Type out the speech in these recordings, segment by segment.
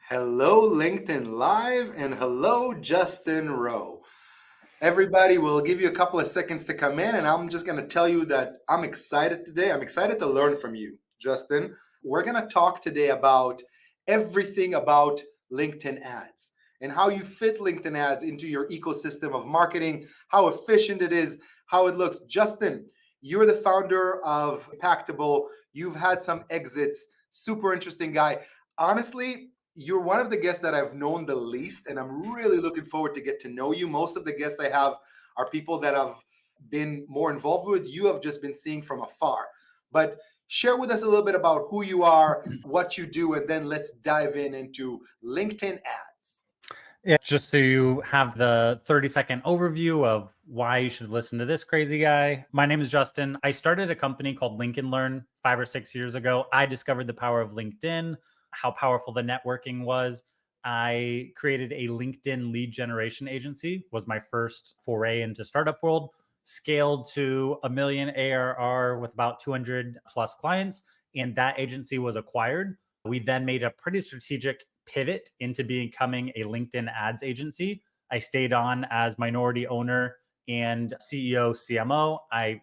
Hello, LinkedIn Live, and hello, Justin Rowe. Everybody, will give you a couple of seconds to come in, and I'm just going to tell you that I'm excited today. I'm excited to learn from you, Justin. We're going to talk today about everything about LinkedIn ads and how you fit LinkedIn ads into your ecosystem of marketing, how efficient it is, how it looks. Justin, you're the founder of Impactable. You've had some exits, super interesting guy. Honestly, you're one of the guests that I've known the least, and I'm really looking forward to get to know you. Most of the guests I have are people that I've been more involved with. You have just been seeing from afar. But share with us a little bit about who you are, what you do, and then let's dive into LinkedIn ads. Yeah, just so you have the 30-second overview of why you should listen to this crazy guy. My name is Justin. I started a company called Lincoln Learn 5 or 6 years ago. I discovered the power of LinkedIn, how powerful the networking was. I created a LinkedIn lead generation agency, was my first foray into startup world, scaled to a million ARR with about 200 plus clients, and that agency was acquired. We then made a pretty strategic pivot into becoming a LinkedIn ads agency. I stayed on as minority owner and CEO, CMO. I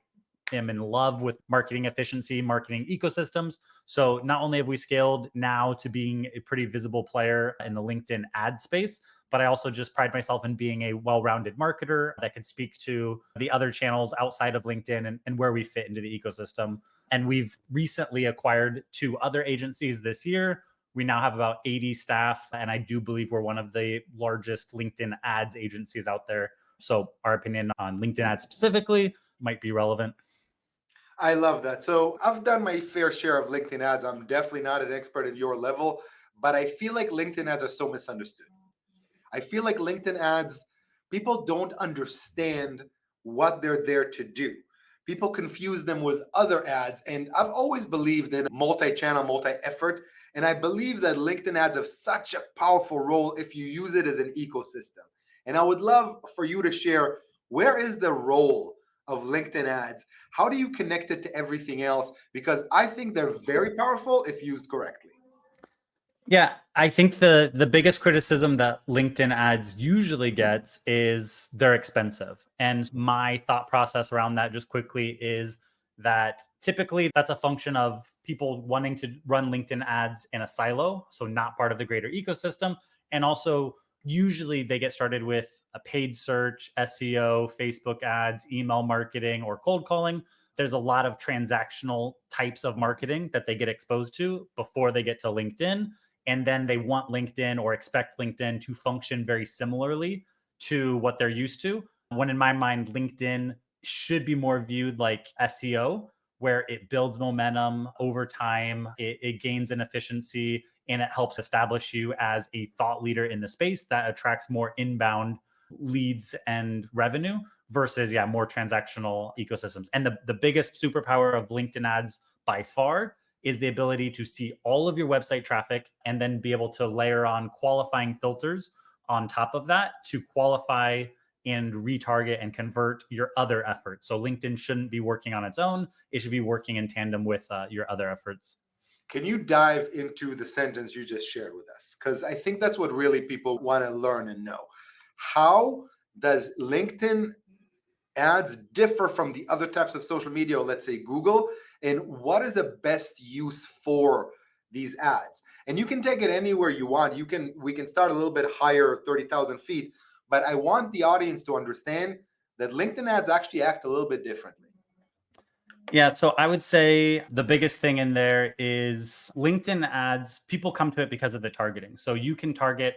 am in love with marketing efficiency, marketing ecosystems. So not only have we scaled now to being a pretty visible player in the LinkedIn ad space, but I also just pride myself in being a well-rounded marketer that can speak to the other channels outside of LinkedIn and where we fit into the ecosystem. And we've recently acquired 2 other agencies this year. We now have about 80 staff, and I do believe we're one of the largest LinkedIn ads agencies out there. So our opinion on LinkedIn ads specifically might be relevant. I love that. So I've done my fair share of LinkedIn ads. I'm definitely not an expert at your level, but I feel like LinkedIn ads are so misunderstood. I feel like LinkedIn ads, people don't understand what they're there to do. People confuse them with other ads. And I've always believed in multi channel, multi effort. And I believe that LinkedIn ads have such a powerful role if you use it as an ecosystem. And I would love for you to share, where is the role of LinkedIn ads? How do you connect it to everything else? Because I think they're very powerful if used correctly. Yeah, I think the biggest criticism that LinkedIn ads usually gets is they're expensive. And my thought process around that just quickly is that typically that's a function of people wanting to run LinkedIn ads in a silo, so not part of the greater ecosystem. And also usually they get started with a paid search, SEO, Facebook ads, email marketing, or cold calling. There's a lot of transactional types of marketing that they get exposed to before they get to LinkedIn, and then they want LinkedIn or expect LinkedIn to function very similarly to what they're used to. When in my mind, LinkedIn should be more viewed like SEO, where it builds momentum over time, it gains in efficiency, and it helps establish you as a thought leader in the space that attracts more inbound leads and revenue versus, yeah, more transactional ecosystems. And the biggest superpower of LinkedIn ads by far is the ability to see all of your website traffic and then be able to layer on qualifying filters on top of that to qualify and retarget and convert your other efforts. So LinkedIn shouldn't be working on its own. It should be working in tandem with your other efforts. Can you dive into the sentence you just shared with us? Because I think that's what really people want to learn and know. How does LinkedIn ads differ from the other types of social media, or let's say Google? And what is the best use for these ads? And you can take it anywhere you want. We can start a little bit higher, 30,000 feet, but I want the audience to understand that LinkedIn ads actually act a little bit differently. Yeah, so I would say the biggest thing in there is LinkedIn ads. People come to it because of the targeting. So you can target,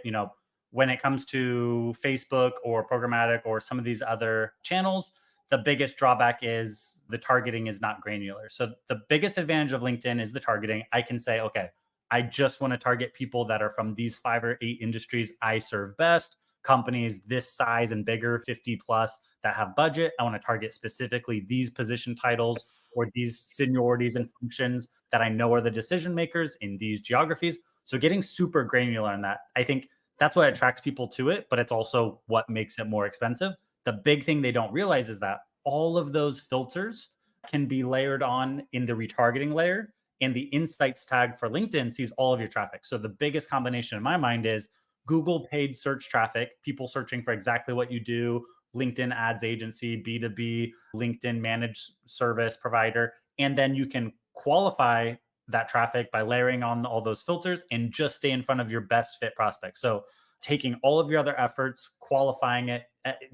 when it comes to Facebook or programmatic or some of these other channels, the biggest drawback is the targeting is not granular. So the biggest advantage of LinkedIn is the targeting. I can say, okay, I just want to target people that are from these 5 or 8 industries I serve best, companies this size and bigger, 50 plus, that have budget. I want to target specifically these position titles or these seniorities and functions that I know are the decision makers in these geographies. So getting super granular on that, I think that's what attracts people to it, but it's also what makes it more expensive. The big thing they don't realize is that all of those filters can be layered on in the retargeting layer. And the insights tag for LinkedIn sees all of your traffic. So the biggest combination in my mind is Google paid search traffic, people searching for exactly what you do, LinkedIn ads agency, B2B, LinkedIn managed service provider. And then you can qualify that traffic by layering on all those filters and just stay in front of your best fit prospects. So taking all of your other efforts, qualifying it,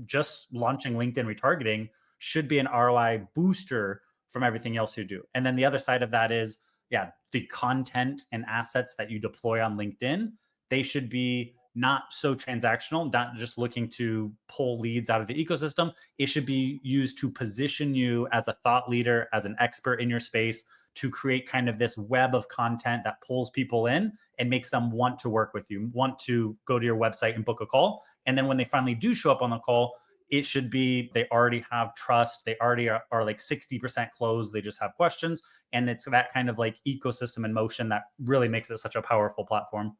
just launching LinkedIn retargeting should be an ROI booster from everything else you do. And then the other side of that is, yeah, the content and assets that you deploy on LinkedIn, they should be not so transactional, not just looking to pull leads out of the ecosystem. It should be used to position you as a thought leader, as an expert in your space, to create kind of this web of content that pulls people in and makes them want to work with you, want to go to your website and book a call. And then when they finally do show up on the call, it should be they already have trust. They already are like 60% closed. They just have questions. And it's that kind of like ecosystem in motion that really makes it such a powerful platform.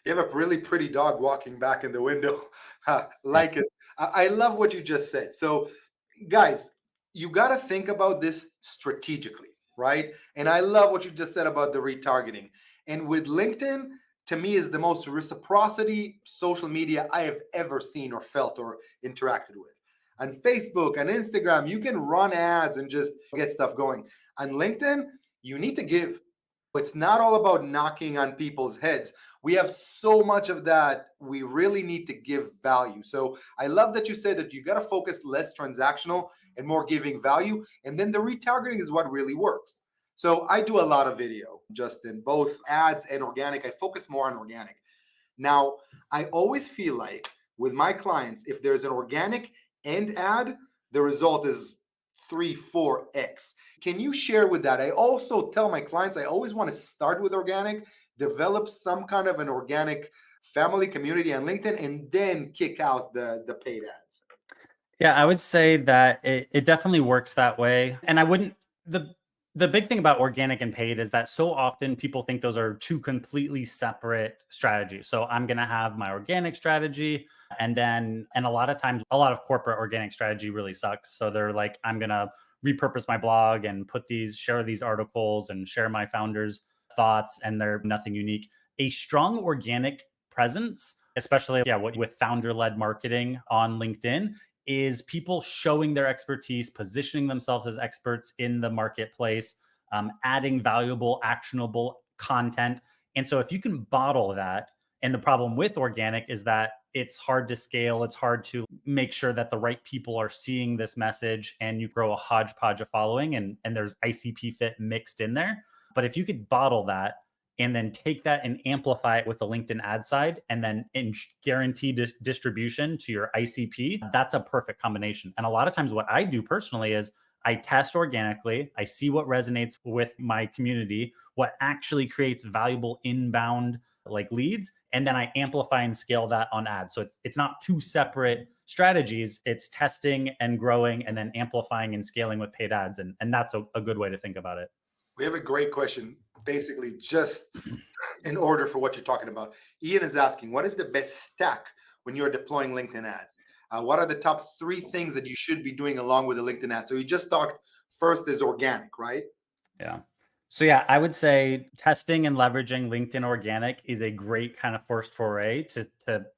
You have a really pretty dog walking back in the window. Yeah. Like it. I love what you just said. So, guys, you got to think about this strategically, right? And I love what you just said about the retargeting. And with LinkedIn, to me, is the most reciprocity social media I have ever seen or felt or interacted with. On Facebook and Instagram, you can run ads and just get stuff going. On LinkedIn, you need to give. It's not all about knocking on people's heads. We have so much of that. We really need to give value. So I love that you said that you got to focus less transactional and more giving value. And then the retargeting is what really works. So I do a lot of video, Justin, both ads and organic. I focus more on organic. Now, I always feel like with my clients, if there's an organic and ad, the result is 3, 4x. Can you share with that? I also tell my clients I always want to start with organic, develop some kind of an organic family community on LinkedIn, and then kick out the paid ads. Yeah, I would say that it definitely works that way. And I wouldn't the big thing about organic and paid is that so often people think those are two completely separate strategies. So I'm going to have my organic strategy and a lot of times a lot of corporate organic strategy really sucks. So they're like I'm going to repurpose my blog and share these articles and share my founders thoughts and they're nothing unique. A strong organic presence, especially with founder led marketing on LinkedIn, is people showing their expertise, positioning themselves as experts in the marketplace, adding valuable, actionable content. And so if you can bottle that, and the problem with organic is that it's hard to scale, it's hard to make sure that the right people are seeing this message and you grow a hodgepodge of following and there's ICP fit mixed in there. But if you could bottle that, and then take that and amplify it with the LinkedIn ad side and then guarantee distribution to your ICP, that's a perfect combination. And a lot of times what I do personally is I test organically, I see what resonates with my community, what actually creates valuable inbound like leads, and then I amplify and scale that on ads. So it's not two separate strategies, it's testing and growing and then amplifying and scaling with paid ads. And that's a good way to think about it. We have a great question, basically just in order for what you're talking about. Ian is asking, what is the best stack when you're deploying LinkedIn ads? What are the top 3 things that you should be doing along with the LinkedIn ads? So you just talked first is organic, right? Yeah. So yeah, I would say testing and leveraging LinkedIn organic is a great kind of first foray to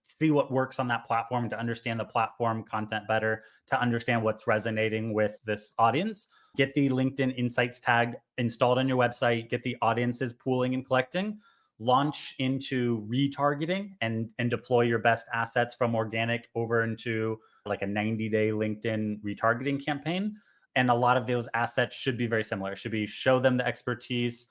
see what works on that platform, to understand the platform content better, to understand what's resonating with this audience. Get the LinkedIn Insights tag installed on your website, get the audiences pooling and collecting, launch into retargeting and deploy your best assets from organic over into like a 90-day LinkedIn retargeting campaign. And a lot of those assets should be very similar. It should be show them the expertise,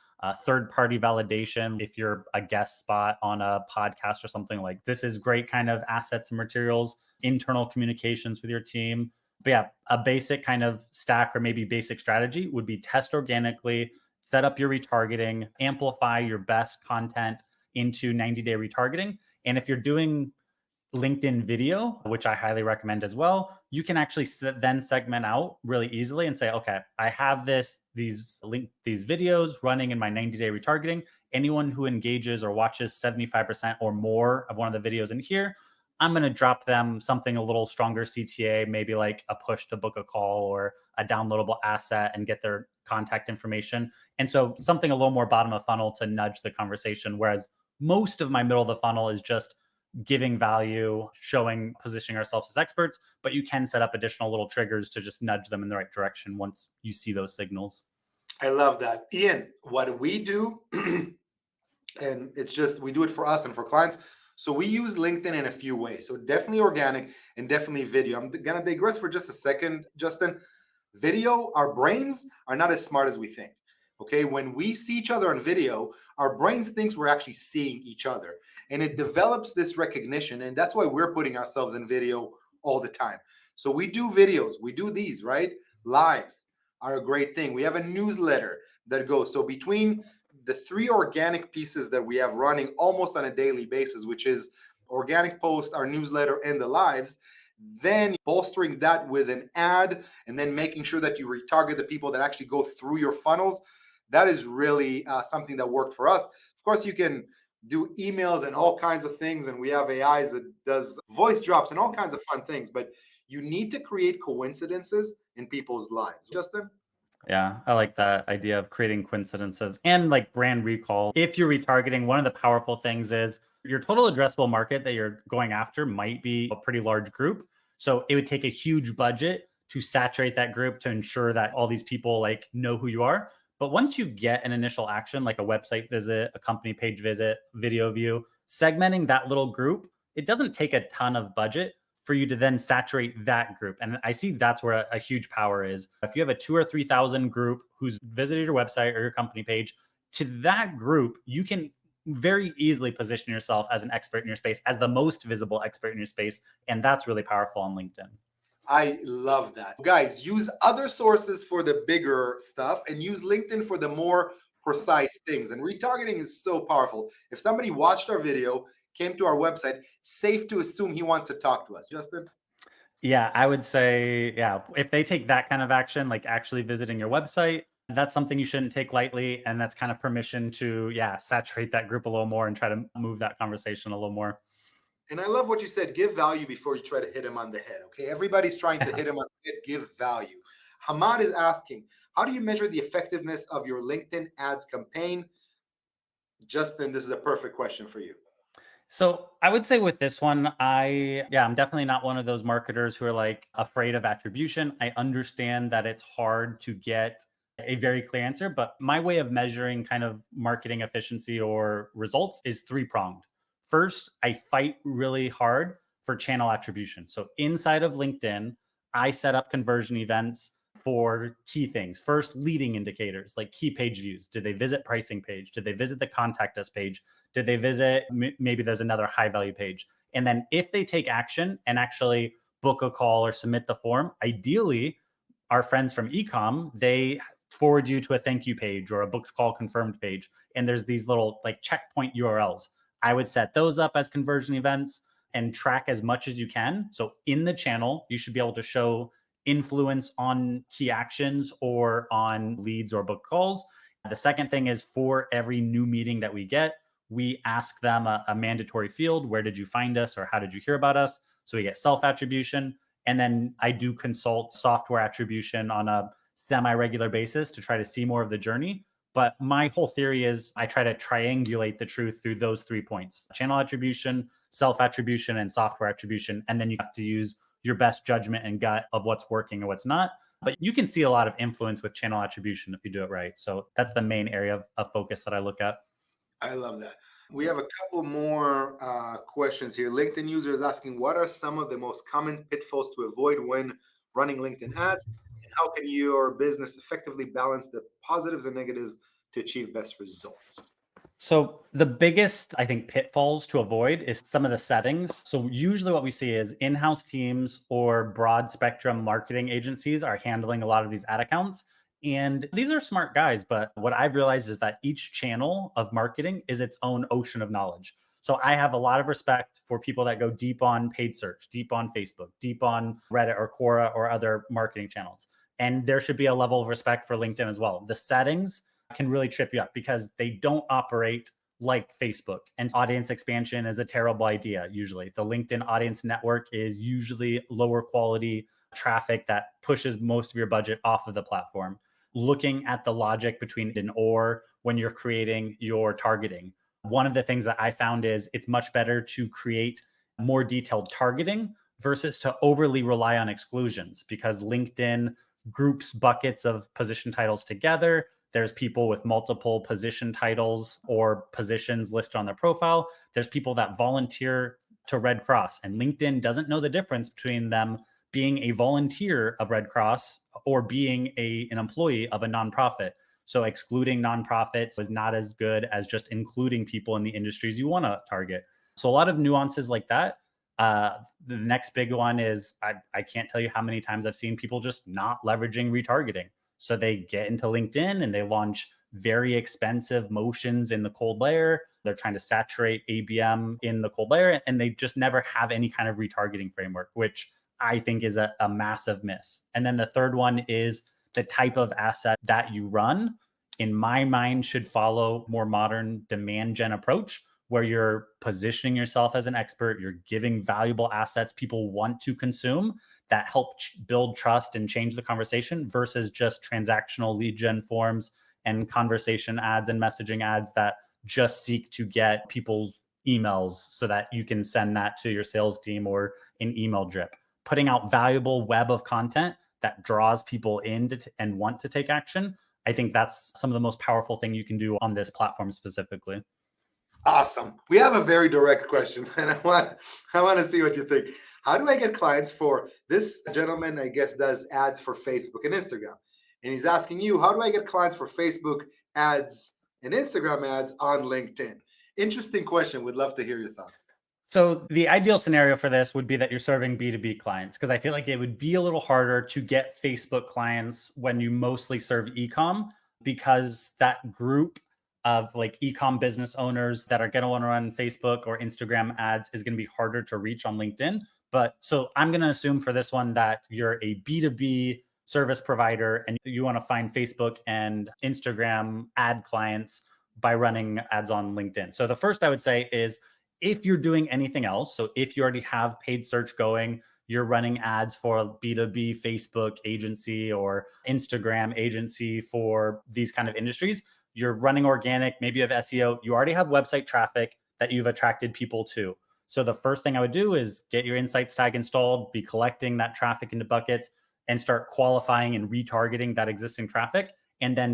third-party validation. If you're a guest spot on a podcast or something, like this is great kind of assets and materials, internal communications with your team. But yeah, a basic kind of stack or maybe basic strategy would be test organically, set up your retargeting, amplify your best content into 90-day retargeting. And if you're doing LinkedIn video, which I highly recommend as well, you can actually then segment out really easily and say, okay, I have these videos running in my 90-day retargeting. Anyone who engages or watches 75% or more of one of the videos in here, I'm going to drop them something a little stronger CTA, maybe like a push to book a call or a downloadable asset and get their contact information. And so something a little more bottom of funnel to nudge the conversation. Whereas most of my middle of the funnel is just giving value, showing, positioning ourselves as experts, but you can set up additional little triggers to just nudge them in the right direction once you see those signals. I love that. Ian, what we do, and it's just we do it for us and for clients. So we use LinkedIn in a few ways. So definitely organic and definitely video. I'm gonna digress for just a second, Justin. Video, our brains are not as smart as we think. Okay, when we see each other on video, our brains thinks we're actually seeing each other, and it develops this recognition, and that's why we're putting ourselves in video all the time. So we do videos, we do these, right? Lives are a great thing. We have a newsletter that goes. So between the three organic pieces that we have running almost on a daily basis, which is organic post, our newsletter, and the lives, then bolstering that with an ad, and then making sure that you retarget the people that actually go through your funnels. That is really something that worked for us. Of course, you can do emails and all kinds of things, and we have AIs that does voice drops and all kinds of fun things, but you need to create coincidences in people's lives. Justin? Yeah, I like that idea of creating coincidences and like brand recall. If you're retargeting, one of the powerful things is your total addressable market that you're going after might be a pretty large group. So it would take a huge budget to saturate that group to ensure that all these people like know who you are. But once you get an initial action, like a website visit, a company page visit, video view, segmenting that little group, it doesn't take a ton of budget for you to then saturate that group. And I see that's where a huge power is. If you have a 2,000 or 3,000 group who's visited your website or your company page, to that group, you can very easily position yourself as an expert in your space, as the most visible expert in your space. And that's really powerful on LinkedIn. I love that. Guys, use other sources for the bigger stuff and use LinkedIn for the more precise things. And retargeting is so powerful. If somebody watched our video, came to our website, safe to assume he wants to talk to us. Justin? Yeah, I would say, yeah, if they take that kind of action, like actually visiting your website, that's something you shouldn't take lightly. And that's kind of permission to, yeah, saturate that group a little more and try to move that conversation a little more. And I love what you said, give value before you try to hit him on the head. Okay, everybody's trying to hit him on the head, give value. Hamad is asking, how do you measure the effectiveness of your LinkedIn ads campaign? Justin, this is a perfect question for you. So I would say with this one, I'm definitely not one of those marketers who are like afraid of attribution. I understand that it's hard to get a very clear answer, but my way of measuring kind of marketing efficiency or results is three-pronged. First, I fight really hard for channel attribution. So inside of LinkedIn, I set up conversion events for key things. First, leading indicators like key page views. Did they visit pricing page? Did they visit the contact us page? Did they visit, maybe there's another high value page? And then if they take action and actually book a call or submit the form, ideally, our friends from ecom, they forward you to a thank you page or a booked call confirmed page. And there's these little like checkpoint URLs. I would set those up as conversion events and track as much as you can. So in the channel, you should be able to show influence on key actions or on leads or booked calls. The second thing is for every new meeting that we get, we ask them a mandatory field. Where did you find us or how did you hear about us? So we get self-attribution. And then I do consult software attribution on a semi-regular basis to try to see more of the journey. But my whole theory is I try to triangulate the truth through those 3 points: channel attribution, self-attribution, and software attribution. And then you have to use your best judgment and gut of what's working or what's not. But you can see a lot of influence with channel attribution if you do it right. So that's the main area of focus that I look at. I love that. We have a couple more questions here. LinkedIn user is asking, what are some of the most common pitfalls to avoid when running LinkedIn ads? And how can your business effectively balance the positives and negatives to achieve best results? So the biggest, I think, pitfalls to avoid is some of the settings. So usually what we see is in-house teams or broad spectrum marketing agencies are handling a lot of these ad accounts. And these are smart guys, but what I've realized is that each channel of marketing is its own ocean of knowledge. So I have a lot of respect for people that go deep on paid search, deep on Facebook, deep on Reddit or Quora or other marketing channels. And there should be a level of respect for LinkedIn as well. The settings can really trip you up because they don't operate like Facebook. And audience expansion is a terrible idea usually. The LinkedIn audience network is usually lower quality traffic that pushes most of your budget off of the platform. Looking at the logic between an or when you're creating your targeting. One of the things that I found is it's much better to create more detailed targeting versus to overly rely on exclusions, because LinkedIn groups buckets of position titles together. There's people with multiple position titles or positions listed on their profile. There's people that volunteer to Red Cross, and LinkedIn doesn't know the difference between them being a volunteer of Red Cross or being an employee of a nonprofit. So excluding nonprofits is not as good as just including people in the industries you want to target. So a lot of nuances like that. The next big one is I can't tell you how many times I've seen people just not leveraging retargeting. So they get into LinkedIn and they launch very expensive motions in the cold layer. They're trying to saturate ABM in the cold layer, and they just never have any kind of retargeting framework, which I think is a massive miss. And then the third one is the type of asset that you run, in my mind, should follow more modern demand gen approach, where you're positioning yourself as an expert, you're giving valuable assets people want to consume that help build trust and change the conversation, versus just transactional lead gen forms and conversation ads and messaging ads that just seek to get people's emails so that you can send that to your sales team or an email drip. Putting out valuable web of content that draws people in and want to take action. I think that's some of the most powerful thing you can do on this platform specifically. Awesome. We have a very direct question, and I want to see what you think. How do I get clients for this gentleman? I guess does ads for Facebook and Instagram, and he's asking you, how do I get clients for Facebook ads and Instagram ads on LinkedIn? Interesting question. Would love to hear your thoughts. So the ideal scenario for this would be that you're serving B2B clients, because I feel like it would be a little harder to get Facebook clients when you mostly serve ecom, because that group of like ecom business owners that are going to want to run Facebook or Instagram ads is going to be harder to reach on LinkedIn. But so I'm going to assume for this one that you're a B2B service provider and you want to find Facebook and Instagram ad clients by running ads on LinkedIn. So the first I would say is, if you're doing anything else, so if you already have paid search going, you're running ads for a B2B Facebook agency or Instagram agency for these kind of industries, you're running organic, maybe you have SEO, you already have website traffic that you've attracted people to. So the first thing I would do is get your insights tag installed, be collecting that traffic into buckets, and start qualifying and retargeting that existing traffic, and then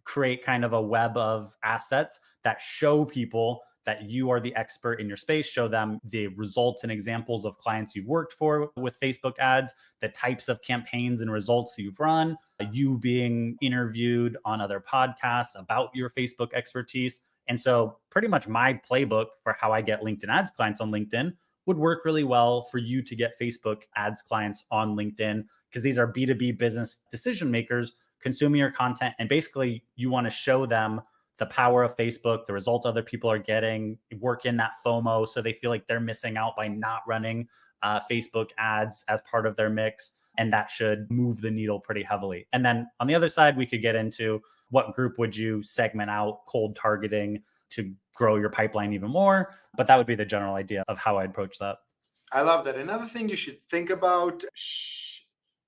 create kind of a web of assets that show people that you are the expert in your space, show them the results and examples of clients you've worked for with Facebook ads, the types of campaigns and results you've run, you being interviewed on other podcasts about your Facebook expertise. And so pretty much my playbook for how I get LinkedIn ads clients on LinkedIn would work really well for you to get Facebook ads clients on LinkedIn, because these are B2B business decision makers consuming your content. And basically you want to show them the power of Facebook, the results other people are getting, work in that FOMO so they feel like they're missing out by not running Facebook ads as part of their mix. And that should move the needle pretty heavily. And then on the other side, we could get into what group would you segment out cold targeting to grow your pipeline even more. But that would be the general idea of how I'd approach that. I love that. Another thing you should think about,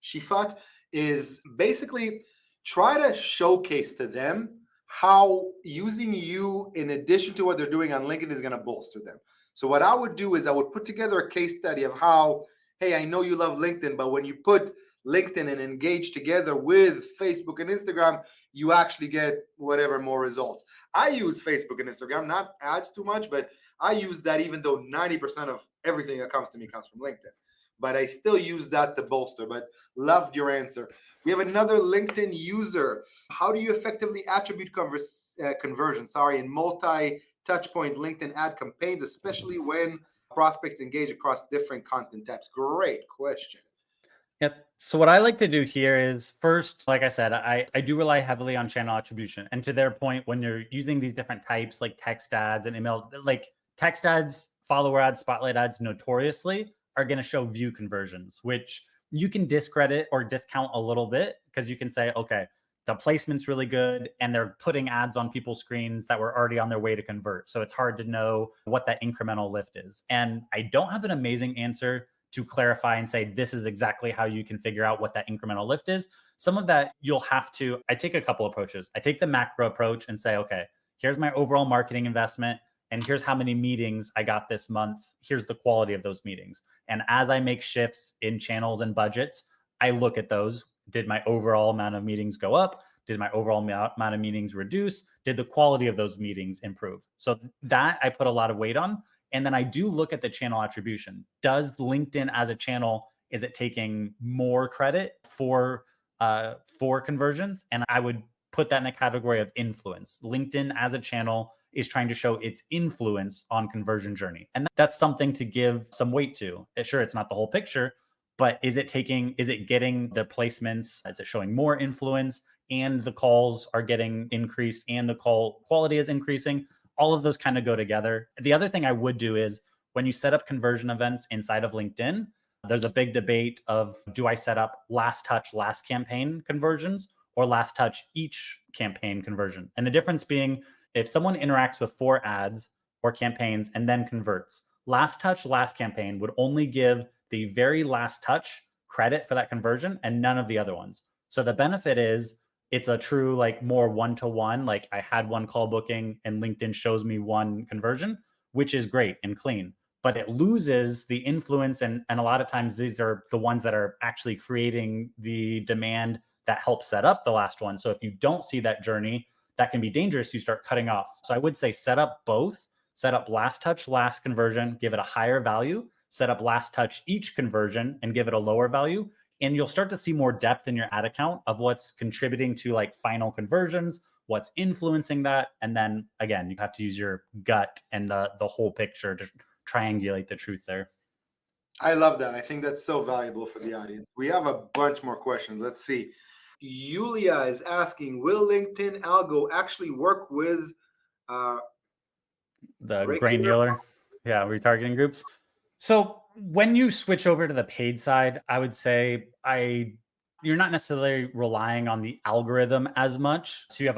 Shifat, is basically try to showcase to them how using you in addition to what they're doing on LinkedIn is going to bolster them. So what I would do is I would put together a case study of how, hey, I know you love LinkedIn, but when you put LinkedIn and Engage together with Facebook and Instagram, you actually get whatever more results. I use Facebook and Instagram, not ads too much, but I use that even though 90% of everything that comes to me comes from LinkedIn. But I still use that to bolster. But loved your answer. We have another LinkedIn user. How do you effectively attribute conversion? In multi-touch point LinkedIn ad campaigns, especially when prospects engage across different content types? Great question. Yeah. So what I like to do here is, first, like I said, I do rely heavily on channel attribution. And to their point, when you're using these different types like text ads and email, like text ads, follower ads, spotlight ads notoriously are going to show view conversions, which you can discredit or discount a little bit, because you can say, okay, the placement's really good, and they're putting ads on people's screens that were already on their way to convert. So it's hard to know what that incremental lift is. And I don't have an amazing answer to clarify and say, this is exactly how you can figure out what that incremental lift is. Some of that you'll have to, I take a couple approaches. I take the macro approach and say, okay, here's my overall marketing investment, and here's how many meetings I got this month. Here's the quality of those meetings. And as I make shifts in channels and budgets, I look at those. Did my overall amount of meetings go up? Did my overall amount of meetings reduce? Did the quality of those meetings improve? So that I put a lot of weight on. And then I do look at the channel attribution. Does LinkedIn as a channel, is it taking more credit for conversions? And I would put that in the category of influence. LinkedIn as a channel is trying to show its influence on conversion journey. And that's something to give some weight to. Sure, it's not the whole picture, but is it getting the placements? Is it showing more influence, and the calls are getting increased and the call quality is increasing? All of those kind of go together. The other thing I would do is when you set up conversion events inside of LinkedIn, there's a big debate of, do I set up last touch, last campaign conversions, or last touch each campaign conversion? And the difference being, if someone interacts with 4 ads or campaigns and then converts, last touch, last campaign would only give the very last touch credit for that conversion and none of the other ones. So the benefit is it's a true, like, more one-to-one, like I had one call booking and LinkedIn shows me one conversion, which is great and clean, but it loses the influence. And a lot of times these are the ones that are actually creating the demand that helps set up the last one. So if you don't see that journey, that can be dangerous. You start cutting off. So I would say set up both. Set up last touch, last conversion, give it a higher value. Set up last touch each conversion and give it a lower value. And you'll start to see more depth in your ad account of what's contributing to, like, final conversions, what's influencing that. And then again, you have to use your gut and the whole picture to triangulate the truth there. I love that. I think that's so valuable for the audience. We have a bunch more questions. Let's see. Yulia is asking, will LinkedIn algo actually work with The regular? granular, yeah, retargeting groups. So when you switch over to the paid side, I would say you're not necessarily relying on the algorithm as much. So you have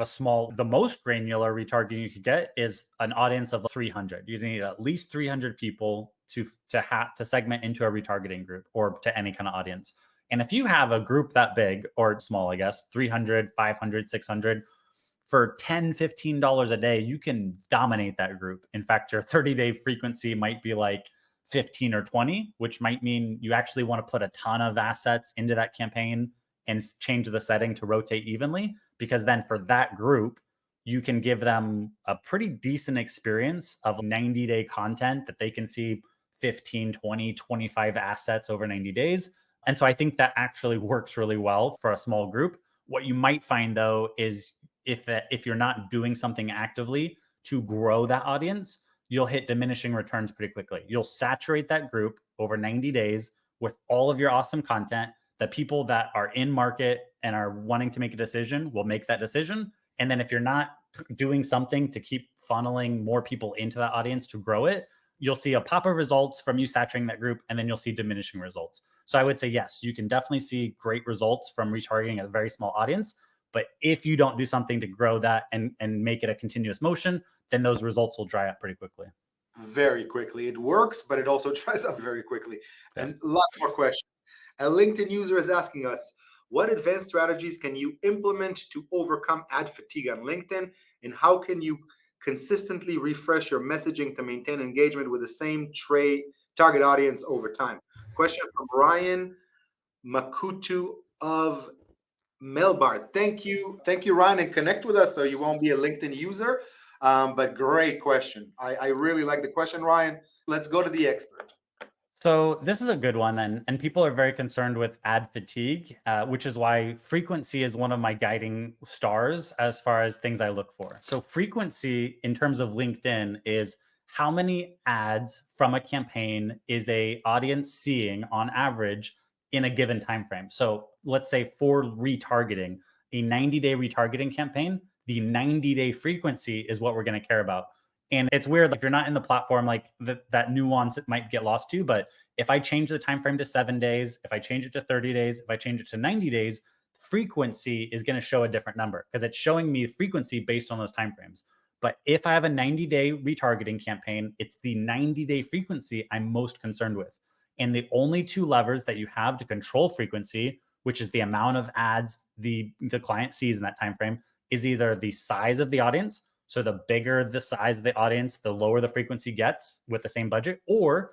the most granular retargeting you could get is an audience of 300. You need at least 300 people to segment into a retargeting group or to any kind of audience. And if you have a group that big, or small, I guess, 300, 500, 600, for $10, $15 a day, you can dominate that group. In fact, your 30-day frequency might be like 15 or 20, which might mean you actually want to put a ton of assets into that campaign and change the setting to rotate evenly, because then for that group, you can give them a pretty decent experience of 90-day content that they can see 15, 20, 25 assets over 90 days. And so I think that actually works really well for a small group. What you might find, though, is if you're not doing something actively to grow that audience, you'll hit diminishing returns pretty quickly. You'll saturate that group over 90 days with all of your awesome content. The people that are in market and are wanting to make a decision will make that decision. And then if you're not doing something to keep funneling more people into that audience to grow it, you'll see a pop of results from you saturating that group, and then you'll see diminishing results. So I would say, yes, you can definitely see great results from retargeting a very small audience. But if you don't do something to grow that and make it a continuous motion, then those results will dry up pretty quickly. Very quickly. It works, but it also dries up very quickly. Yeah. And a lot more questions. A LinkedIn user is asking us, what advanced strategies can you implement to overcome ad fatigue on LinkedIn? And how can you consistently refresh your messaging to maintain engagement with the same target audience over time? Question from Ryan Makutu of Melbar. Thank you, Ryan, and connect with us so you won't be a LinkedIn user. But great question. I really like the question, Ryan. Let's go to the expert. So this is a good one, and people are very concerned with ad fatigue, which is why frequency is one of my guiding stars as far as things I look for. So frequency in terms of LinkedIn is how many ads from a campaign is a audience seeing on average in a given time frame. So let's say for retargeting, a 90-day retargeting campaign, the 90-day frequency is what we're going to care about. And it's weird, like, if you're not in the platform, like that nuance, it might get lost too. But if I change the time frame to 7 days, if I change it to 30 days, if I change it to 90 days, frequency is going to show a different number because it's showing me frequency based on those timeframes. But if I have a 90-day retargeting campaign, it's the 90-day frequency I'm most concerned with. And the only two levers that you have to control frequency, which is the amount of ads the client sees in that time frame, is either the size of the audience. So the bigger the size of the audience, the lower the frequency gets with the same budget, or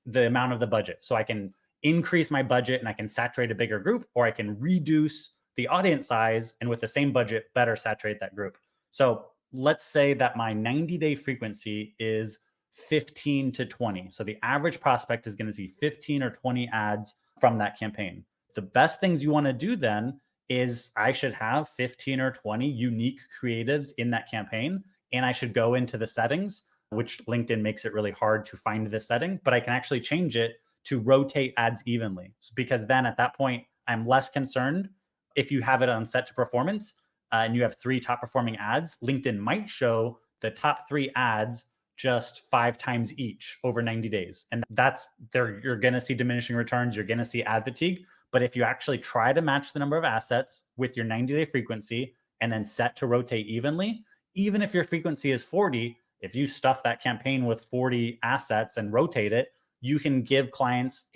the amount of the budget. So I can increase my budget and I can saturate a bigger group, or I can reduce the audience size and with the same budget better saturate that group. So let's say that my 90-day frequency is 15 to 20. So the average prospect is going to see 15 or 20 ads from that campaign. The best things you want to do then is I should have 15 or 20 unique creatives in that campaign. And I should go into the settings, which LinkedIn makes it really hard to find this setting, but I can actually change it to rotate ads evenly. Because then at that point, I'm less concerned if you have it on set to performance and you have 3 top performing ads. LinkedIn might show the top 3 ads just 5 times each over 90 days. And that's there, you're going to see diminishing returns. You're going to see ad fatigue. But if you actually try to match the number of assets with your 90-day frequency and then set to rotate evenly, even if your frequency is 40, if you stuff that campaign with 40 assets and rotate it, you can give clients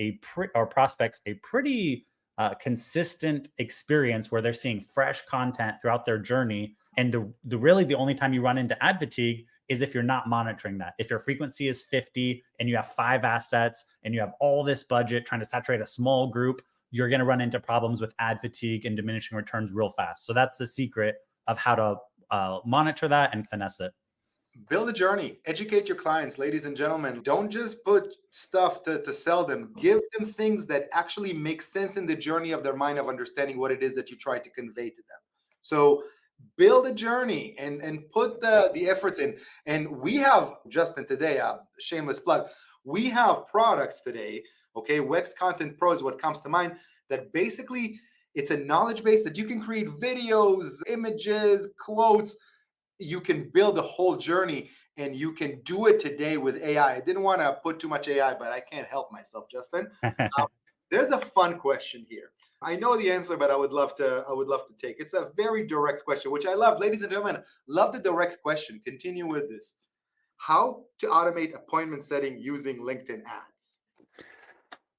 or prospects a pretty consistent experience where they're seeing fresh content throughout their journey. And really the only time you run into ad fatigue is if you're not monitoring that. If your frequency is 50 and you have 5 assets and you have all this budget trying to saturate a small group, you're going to run into problems with ad fatigue and diminishing returns real fast. So that's the secret of how to monitor that and finesse it. Build a journey, educate your clients, ladies and gentlemen. Don't just put stuff to sell them. Give them things that actually make sense in the journey of their mind of understanding what it is that you try to convey to them. So build a journey and put the efforts in. And we have, Justin, today, shameless plug, we have products today, okay? Wix Content Pro is what comes to mind, that basically it's a knowledge base that you can create videos, images, quotes. You can build a whole journey and you can do it today with AI. I didn't want to put too much AI, but I can't help myself, Justin. There's a fun question here. I know the answer, but I would love to take. It's a very direct question, which I love. Ladies and gentlemen, love the direct question. Continue with this. How to automate appointment setting using LinkedIn ads?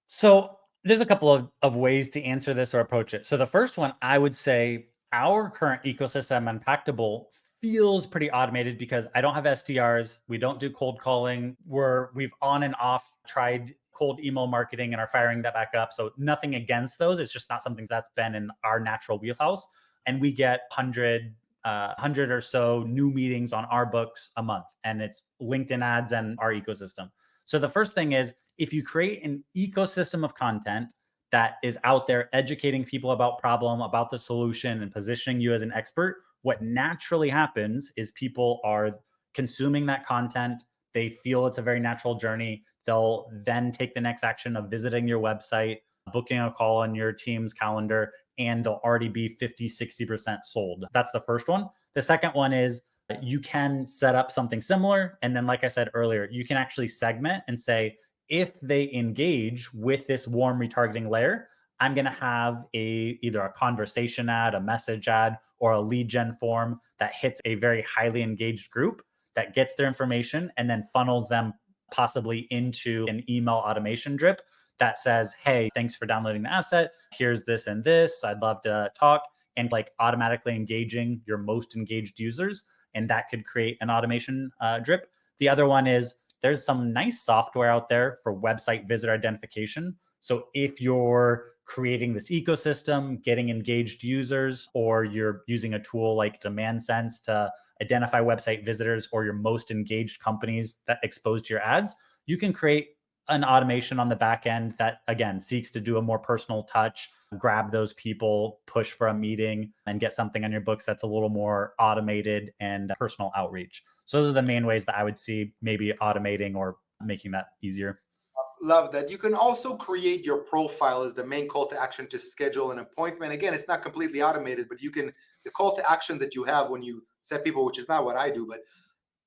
So there's a couple of ways to answer this or approach it. So the first one, I would say our current ecosystem, Impactable, feels pretty automated because I don't have SDRs. We don't do cold calling. We've on and off tried cold email marketing and are firing that back up. So nothing against those. It's just not something that's been in our natural wheelhouse. And we get 100 or so new meetings on our books a month. And it's LinkedIn ads and our ecosystem. So the first thing is, if you create an ecosystem of content that is out there educating people about problem, about the solution, and positioning you as an expert, what naturally happens is people are consuming that content. They feel it's a very natural journey. They'll then take the next action of visiting your website, booking a call on your team's calendar, and they'll already be 50, 60% sold. That's the first one. The second one is you can set up something similar. And then, like I said earlier, you can actually segment and say, if they engage with this warm retargeting layer, I'm going to have either a conversation ad, a message ad, or a lead gen form that hits a very highly engaged group that gets their information and then funnels them possibly into an email automation drip that says, hey, thanks for downloading the asset. Here's this and this. I'd love to talk. And like automatically engaging your most engaged users. And that could create an automation drip. The other one is there's some nice software out there for website visitor identification. So if you're creating this ecosystem, getting engaged users, or you're using a tool like Demand Sense to identify website visitors or your most engaged companies that exposed to your ads, you can create an automation on the back end that, again, seeks to do a more personal touch, grab those people, push for a meeting, and get something on your books that's a little more automated and personal outreach. So those are the main ways that I would see maybe automating or making that easier. Love that. You can also create your profile as the main call to action to schedule an appointment. Again, it's not completely automated, but the call to action that you have when you set people, which is not what I do, but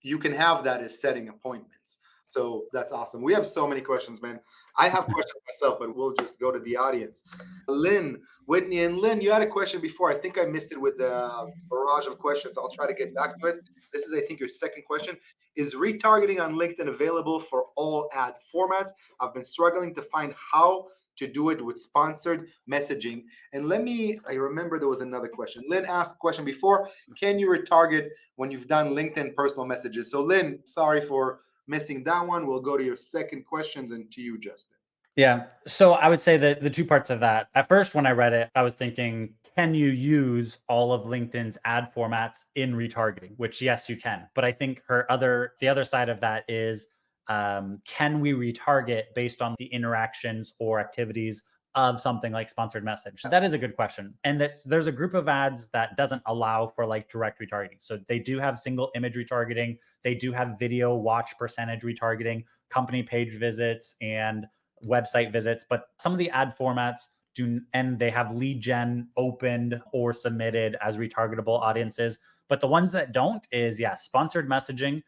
you can have that as setting appointments. So that's awesome. We have so many questions, man. I have questions myself, but we'll just go to the audience. Lynn, Whitney, and Lynn, you had a question before. I think I missed it with the barrage of questions. I'll try to get back to it. This is, I think, your second question. Is retargeting on LinkedIn available for all ad formats? I've been struggling to find how to do it with sponsored messaging. And I remember there was another question. Lynn asked a question before. Can you retarget when you've done LinkedIn personal messages? So Lynn, sorry for missing that one. We'll go to your second questions and to you, Justin. Yeah. So I would say that the two parts of that. At first, when I read it, I was thinking, can you use all of LinkedIn's ad formats in retargeting? Which yes, you can. But I think the other side of that is, can we retarget based on the interactions or activities of something like sponsored message? So that is a good question. And that there's a group of ads that doesn't allow for like direct retargeting. So they do have single image retargeting. They do have video watch percentage retargeting, company page visits, and website visits, but some of the ad formats do, and they have lead gen opened or submitted as retargetable audiences. But the ones that don't is, yeah, sponsored messaging.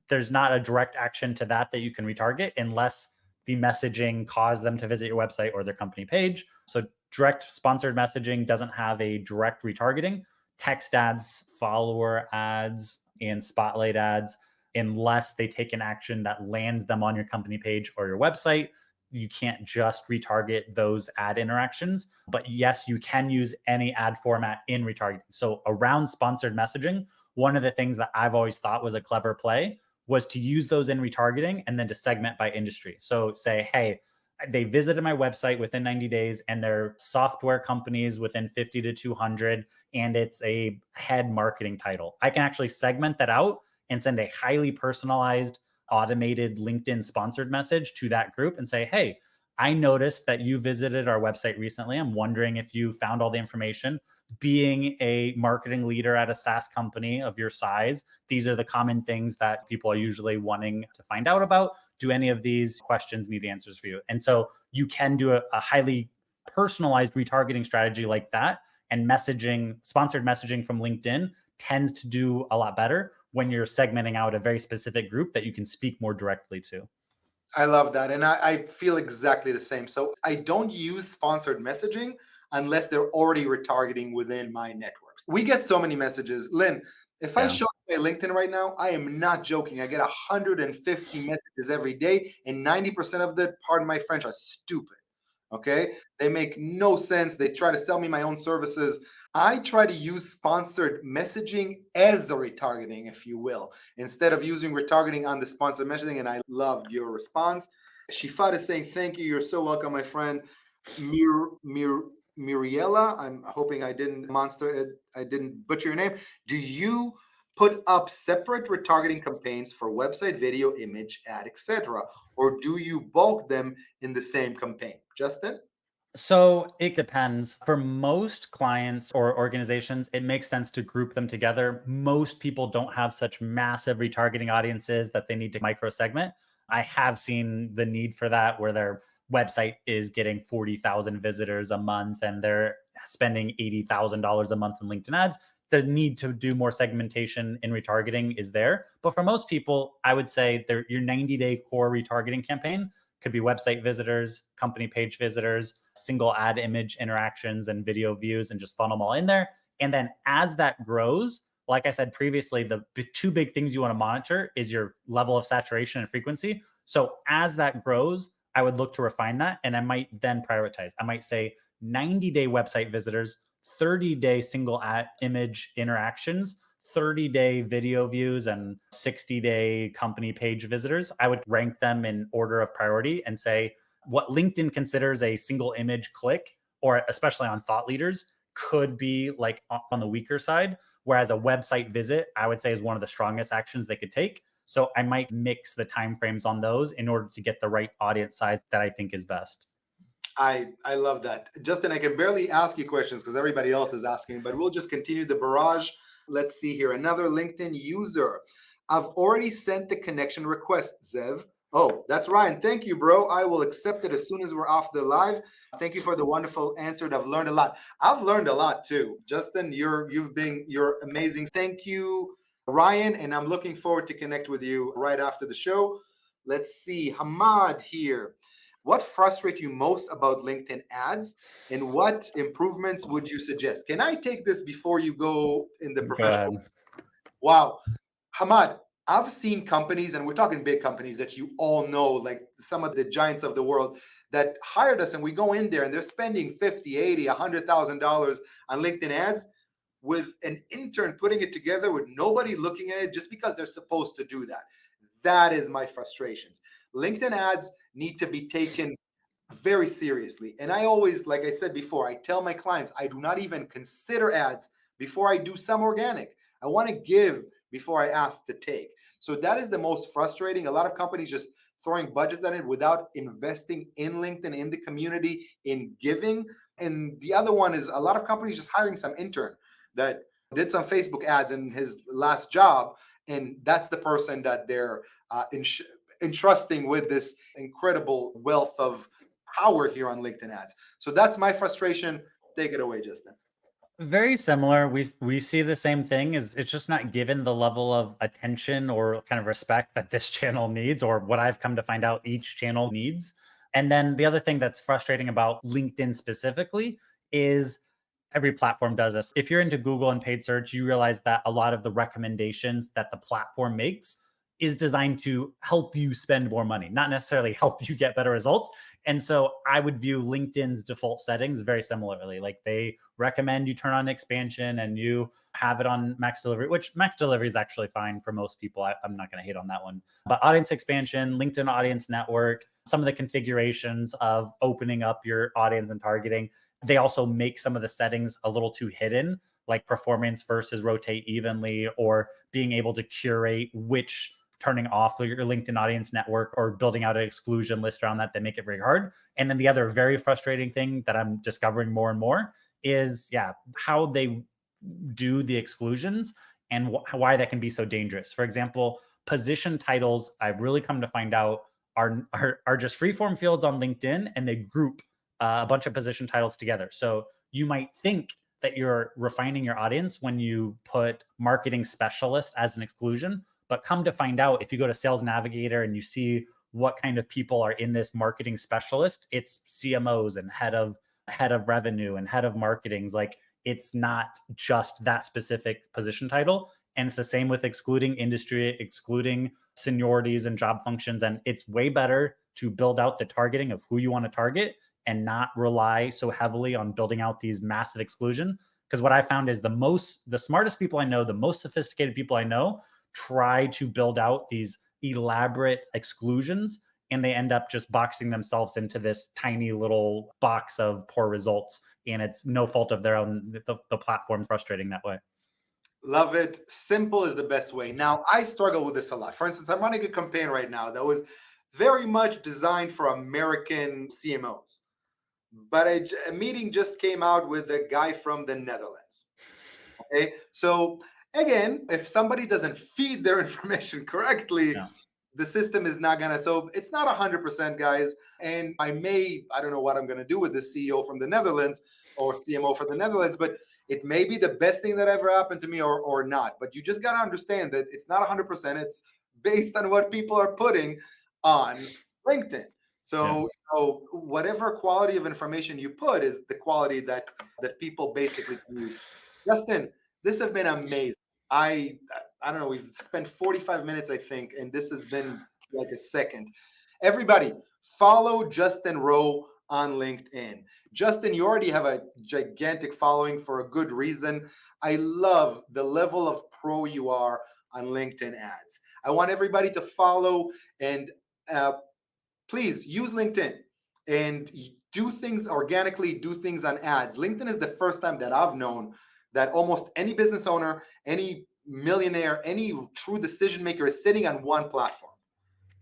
There's not a direct action to that you can retarget unless the messaging caused them to visit your website or their company page. So direct sponsored messaging doesn't have a direct retargeting. Text ads, follower ads, and spotlight ads, unless they take an action that lands them on your company page or your website, you can't just retarget those ad interactions. But yes, you can use any ad format in retargeting. So around sponsored messaging, one of the things that I've always thought was a clever play was to use those in retargeting and then to segment by industry. So say, hey, they visited my website within 90 days and they're software companies within 50 to 200, and it's a head marketing title. I can actually segment that out and send a highly personalized automated LinkedIn sponsored message to that group and say, hey, I noticed that you visited our website recently. I'm wondering if you found all the information. Being a marketing leader at a SaaS company of your size, these are the common things that people are usually wanting to find out about. Do any of these questions need answers for you? And so you can do a highly personalized retargeting strategy like that. And sponsored messaging from LinkedIn tends to do a lot better when you're segmenting out a very specific group that you can speak more directly to. I love that. And I feel exactly the same. So I don't use sponsored messaging unless they're already retargeting within my networks. We get so many messages. Lynn, if I Yeah. show my LinkedIn right now, I am not joking. I get 150 messages every day, and 90% of them, pardon my French, are stupid. Okay. They make no sense. They try to sell me my own services. I try to use sponsored messaging as the retargeting, if you will, instead of using retargeting on the sponsored messaging. And I loved your response. Shifat is saying, thank you. You're so welcome, my friend. Miriella, I'm hoping I didn't butcher your name. Do you put up separate retargeting campaigns for website, video, image, ad, etc., or do you bulk them in the same campaign? Justin? So it depends. For most clients or organizations, it makes sense to group them together. Most people don't have such massive retargeting audiences that they need to micro segment. I have seen the need for that where their website is getting 40,000 visitors a month and they're spending $80,000 a month in LinkedIn ads. The need to do more segmentation in retargeting is there. But for most people, I would say your 90-day core retargeting campaign could be website visitors, company page visitors, single ad image interactions and video views, and just funnel them all in there. And then as that grows, like I said previously, the two big things you want to monitor is your level of saturation and frequency. So as that grows, I would look to refine that. And I might then prioritize. I might say 90-day website visitors, 30-day single ad image interactions, 30-day video views, and 60-day company page visitors. I would rank them in order of priority and say what LinkedIn considers a single image click, or especially on thought leaders, could be like on the weaker side. Whereas a website visit, I would say, is one of the strongest actions they could take. So I might mix the timeframes on those in order to get the right audience size that I think is best. I love that. Justin, I can barely ask you questions because everybody else is asking, but we'll just continue the barrage. Let's see here. Another LinkedIn user. I've already sent the connection request, Zev. Oh, that's Ryan. Thank you, bro. I will accept it as soon as we're off the live. Thank you for the wonderful answer. I've learned a lot. I've learned a lot too. Justin, you're amazing. Thank you, Ryan, and I'm looking forward to connect with you right after the show. Let's see, Hamad here. What frustrates you most about LinkedIn ads, and what improvements would you suggest? Can I take this before you go in the Go professional? ahead. Wow. Hamad, I've seen companies, and we're talking big companies that you all know, like some of the giants of the world that hired us, and we go in there and they're spending 50, 80, $100,000 on LinkedIn ads with an intern putting it together with nobody looking at it just because they're supposed to do that. That is my frustrations. LinkedIn ads need to be taken very seriously. And I always, like I said before, I tell my clients, I do not even consider ads before I do some organic. I want to give before I ask to take. So that is the most frustrating. A lot of companies just throwing budgets at it without investing in LinkedIn, in the community, in giving. And the other one is a lot of companies just hiring some intern that did some Facebook ads in his last job. And that's the person that they're entrusting with this incredible wealth of power here on LinkedIn ads. So that's my frustration. Take it away, Justin. Very similar. We see the same thing. Is it's just not given the level of attention or kind of respect that this channel needs, or what I've come to find out each channel needs. And then the other thing that's frustrating about LinkedIn specifically is every platform does this. If you're into Google and paid search, you realize that a lot of the recommendations that the platform makes is designed to help you spend more money, not necessarily help you get better results. And so I would view LinkedIn's default settings very similarly. Like they recommend you turn on expansion and you have it on max delivery, which max delivery is actually fine for most people. I'm not going to hate on that one. But audience expansion, LinkedIn audience network, some of the configurations of opening up your audience and targeting, they also make some of the settings a little too hidden, like performance versus rotate evenly, or being able to curate which turning off your LinkedIn audience network or building out an exclusion list around that. They make it very hard. And then the other very frustrating thing that I'm discovering more and more is, how they do the exclusions and why that can be so dangerous. For example, position titles, I've really come to find out are just free form fields on LinkedIn, and they group a bunch of position titles together. So you might think that you're refining your audience when you put marketing specialist as an exclusion. But come to find out, if you go to Sales Navigator and you see what kind of people are in this marketing specialist, it's CMOs and head of revenue and head of marketings. Like it's not just that specific position title. And it's the same with excluding industry, excluding seniorities and job functions. And it's way better to build out the targeting of who you want to target and not rely so heavily on building out these massive exclusion. Because what I found is the smartest people I know, the most sophisticated people I know, try to build out these elaborate exclusions, and they end up just boxing themselves into this tiny little box of poor results. And it's no fault of their own. The platform's frustrating that way. Love it. Simple is the best way. Now, I struggle with this a lot. For instance, I'm running a campaign right now that was very much designed for American CMOs. But a meeting just came out with a guy from the Netherlands. Okay. So, again, if somebody doesn't feed their information correctly, Yeah. the system is not gonna. So it's not 100%, guys. And I don't know what I'm gonna do with the CEO from the Netherlands or CMO for the Netherlands, but it may be the best thing that ever happened to me, or not. But you just gotta understand that it's not 100%. It's based on what people are putting on LinkedIn. So, Yeah. whatever quality of information you put is the quality that people basically use. Justin, this has been amazing. I I don't know. We've spent 45 minutes, I think, and this has been like a second. Everybody, follow Justin Rowe on LinkedIn. Justin, you already have a gigantic following for a good reason. I love the level of pro you are on LinkedIn ads. I want everybody to follow and uh, please use LinkedIn and do things organically, do things on ads. LinkedIn is the first time that I've known that almost any business owner, any millionaire, any true decision maker is sitting on one platform.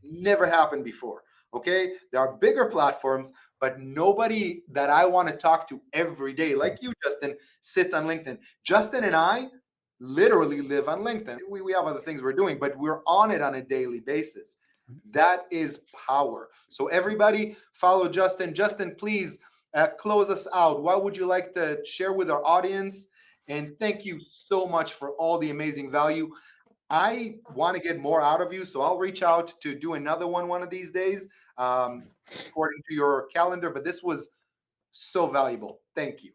Never happened before. Okay. There are bigger platforms, but nobody that I want to talk to every day, like you, Justin, sits on LinkedIn. Justin and I literally live on LinkedIn. We have other things we're doing, but we're on it on a daily basis. That is power. So everybody follow Justin. Justin, please close us out. What would you like to share with our audience? And thank you so much for all the amazing value. I want to get more out of you, so I'll reach out to do another one of these days, according to your calendar. But this was so valuable. Thank you.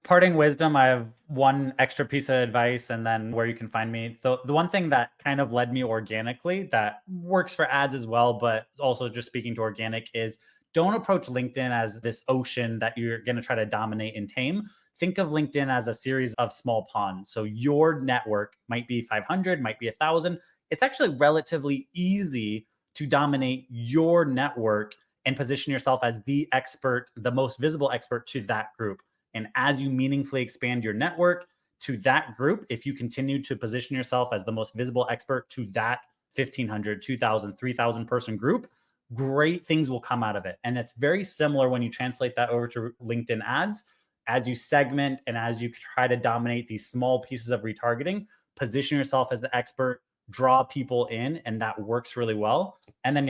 Parting wisdom, I have one extra piece of advice and then where you can find me. The one thing that kind of led me organically that works for ads as well, but also just speaking to organic is don't approach LinkedIn as this ocean that you're going to try to dominate and tame. Think of LinkedIn as a series of small ponds. So your network might be 500, might be 1,000. It's actually relatively easy to dominate your network and position yourself as the expert, the most visible expert to that group. And as you meaningfully expand your network to that group, if you continue to position yourself as the most visible expert to that 1,500, 2,000, 3,000 person group, great things will come out of it. And it's very similar when you translate that over to LinkedIn ads. As you segment and as you try to dominate these small pieces of retargeting, position yourself as the expert, draw people in, and that works really well. And then,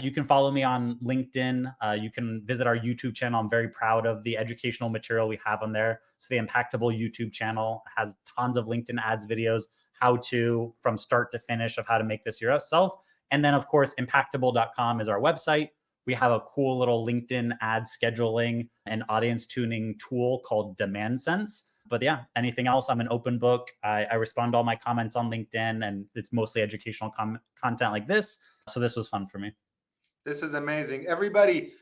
you can follow me on LinkedIn. You can visit our YouTube channel. I'm very proud of the educational material we have on there. So the Impactable YouTube channel has tons of LinkedIn ads videos, how to, from start to finish, of how to make this yourself. And then, of course, impactable.com is our website. We have a cool little LinkedIn ad scheduling and audience tuning tool called Demand Sense. But anything else, I'm an open book. I respond to all my comments on LinkedIn, and it's mostly educational content like this. So this was fun for me. This is amazing. Everybody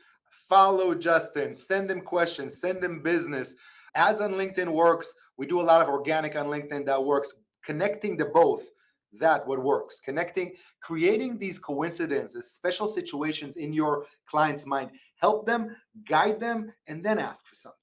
follow Justin, send him questions, send him business. Ads on LinkedIn works. We do a lot of organic on LinkedIn that works. Connecting the both, that what works. Connecting, creating these coincidences, special situations in your client's mind. Help them, guide them, and then ask for something.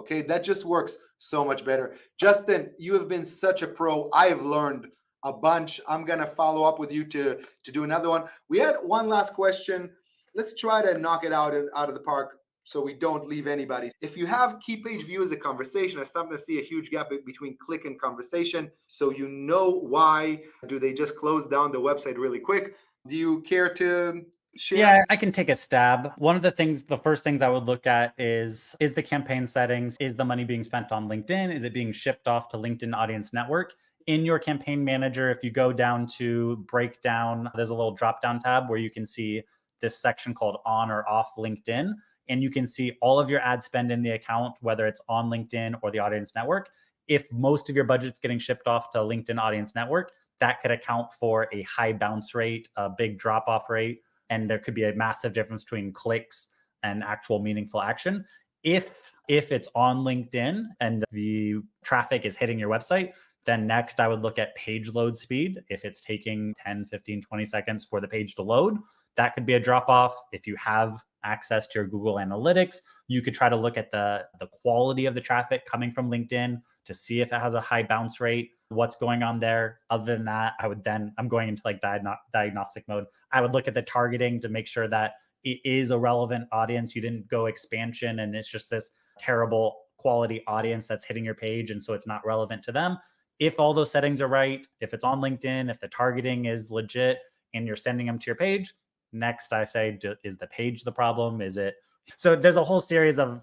Okay, that just works so much better. Justin, you have been such a pro. I have learned a bunch. I'm gonna follow up with you to do another one. We had one last question. Let's try to knock it out of the park so we don't leave anybody. If you have key page view as a conversation, I starting to see a huge gap between click and conversation. So you know why do they just close down the website really quick? Do you care to share? Yeah, I can take a stab. One of the first things I would look at is the campaign settings. Is the money being spent on LinkedIn? Is it being shipped off to LinkedIn Audience Network? In your campaign manager, if you go down to breakdown, there's a little drop down tab where you can see this section called on or off LinkedIn. And you can see all of your ad spend in the account, whether it's on LinkedIn or the Audience Network. If most of your budget's getting shipped off to LinkedIn Audience Network, that could account for a high bounce rate, a big drop off rate, and there could be a massive difference between clicks and actual meaningful action. If it's on LinkedIn and the traffic is hitting your website, then next I would look at page load speed. If it's taking 10, 15, 20 seconds for the page to load, that could be a drop off. If you have access to your Google Analytics, you could try to look at the quality of the traffic coming from LinkedIn to see if it has a high bounce rate, what's going on there. Other than that, I'm going into like diagnostic mode. I would look at the targeting to make sure that it is a relevant audience. You didn't go expansion and it's just this terrible quality audience that's hitting your page, and so it's not relevant to them. If all those settings are right, if it's on LinkedIn, if the targeting is legit and you're sending them to your page, next I say, is the page the problem? Is it? So there's a whole series of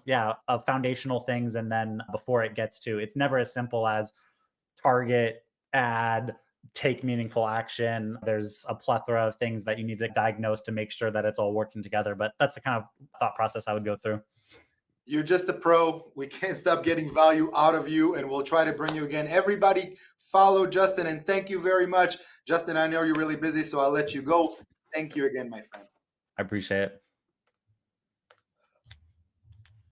foundational things. And then before it gets to, it's never as simple as target, ad, take meaningful action. There's a plethora of things that you need to diagnose to make sure that it's all working together. But that's the kind of thought process I would go through. You're just a pro. We can't stop getting value out of you, and we'll try to bring you again. Everybody follow Justin, and thank you very much. Justin, I know you're really busy, so I'll let you go. Thank you again, my friend. I appreciate it.